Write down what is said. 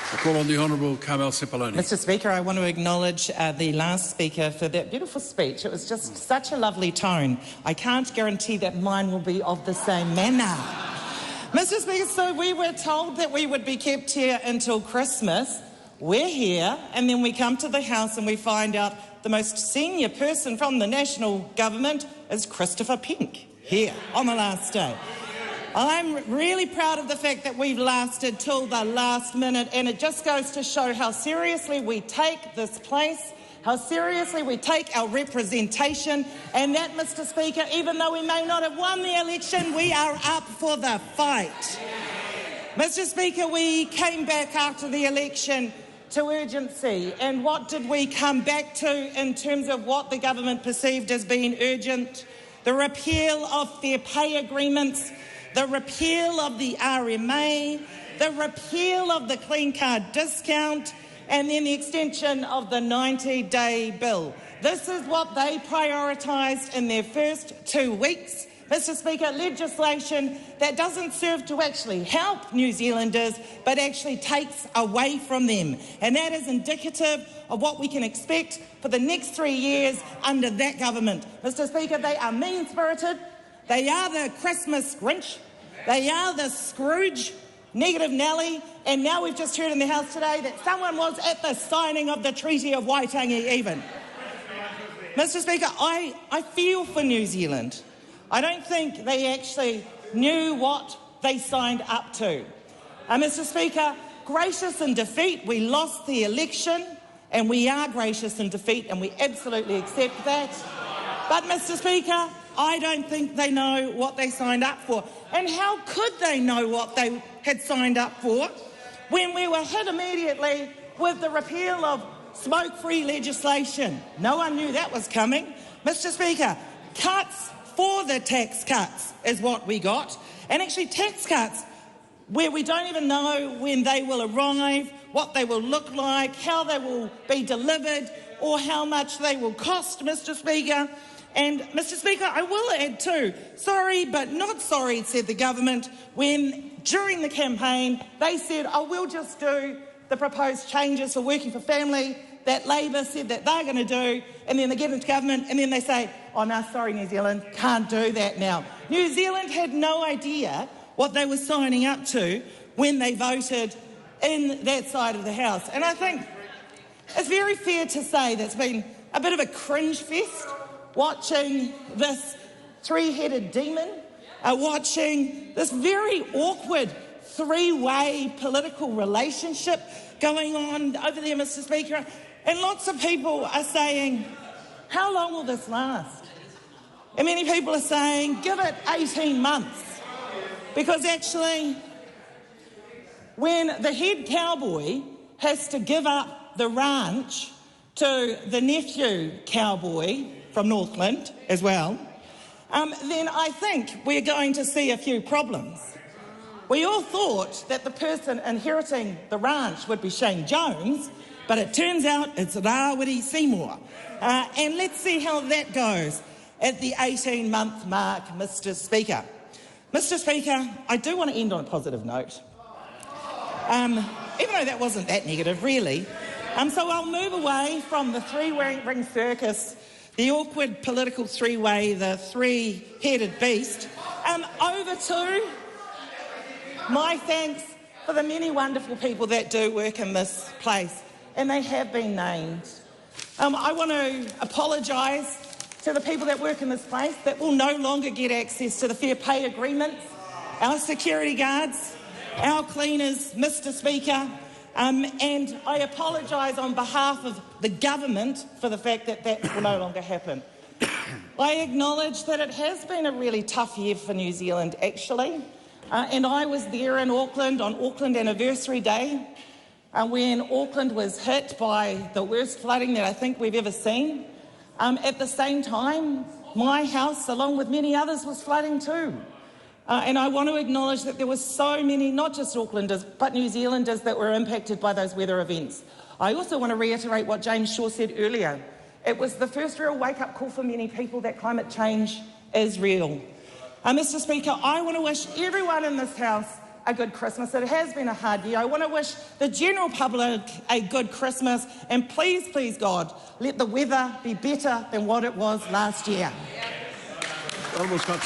I call on the Honourable Carmel Sepuloni. Mr Speaker, I want to acknowledge the last speaker for that beautiful speech. It was just such a lovely tone. I can't guarantee that mine will be of the same manner. Mr Speaker, so we were told that we would be kept here until Christmas. We're here, and then we come to the House and we find out the most senior person from the national government is Christopher Pink here on the last day. I'm really proud of the fact that we've lasted till the last minute, and it just goes to show how seriously we take this place, how seriously we take our representation, and that, Mr Speaker, even though we may not have won the election, we are up for the fight. Mr Speaker, we came back after the election to urgency, and what did we come back to in terms of what the government perceived as being urgent? The repeal of fair pay agreements, the repeal of the RMA, the repeal of the clean car discount, and then the extension of the 90-day bill. This is what they prioritised in their first 2 weeks. Mr Speaker, legislation that doesn't serve to actually help New Zealanders, but actually takes away from them. And that is indicative of what we can expect for the next 3 years under that government. Mr Speaker, they are mean-spirited. They are the Christmas Grinch. They are the Scrooge, negative Nelly, and now we've just heard in the House today that someone was at the signing of the Treaty of Waitangi even. Mr Speaker, I feel for New Zealand. I don't think they actually knew what they signed up to. Mr Speaker, gracious in defeat, we lost the election, and we are gracious in defeat, and we absolutely accept that. But, Mr Speaker, I don't think they know what they signed up for. And how could they know what they had signed up for when we were hit immediately with the repeal of smoke-free legislation? No one knew that was coming. Mr Speaker, cuts for the tax cuts is what we got. And actually tax cuts where we don't even know when they will arrive, what they will look like, how they will be delivered, or how much they will cost, Mr Speaker. And, Mr Speaker, I will add too, sorry but not sorry, said the government, when during the campaign they said, oh, we'll just do the proposed changes for working for family that Labor said that they're going to do, and then they get into government and then they say, oh no, sorry New Zealand, can't do that now. New Zealand had no idea what they were signing up to when they voted in that side of the House. And I think it's very fair to say that's been a bit of a cringe fest watching this three-headed demon, watching this very awkward three-way political relationship going on over there, Mr Speaker. And lots of people are saying, how long will this last? And many people are saying, give it 18 months. Because actually, when the head cowboy has to give up the ranch to the nephew cowboy from Northland as well, then I think we're going to see a few problems. We all thought that the person inheriting the ranch would be Shane Jones, but it turns out it's Rawiri Seymour. And let's see how that goes at the 18-month mark, Mr Speaker. Mr Speaker, I do want to end on a positive note, even though that wasn't that negative, really. So I'll move away from the three-ring circus, the awkward political three-way, the three-headed beast, over to my thanks for the many wonderful people that do work in this place, and they have been named. I want to apologise to the people that work in this place that will no longer get access to the fair pay agreements, our security guards, our cleaners, Mr Speaker, and I apologise on behalf of the government for the fact that that will no longer happen. I acknowledge that it has been a really tough year for New Zealand, actually, and I was there in Auckland on Auckland Anniversary Day when Auckland was hit by the worst flooding that I think we've ever seen. At the same time, my house, along with many others, was flooding too. And I want to acknowledge that there were so many, not just Aucklanders, but New Zealanders that were impacted by those weather events. I also want to reiterate what James Shaw said earlier. It was the first real wake-up call for many people that climate change is real. Mr Speaker, I want to wish everyone in this House a good Christmas. It has been a hard year. I want to wish the general public a good Christmas, and please, please God, let the weather be better than what it was last year. Honourable Scotson.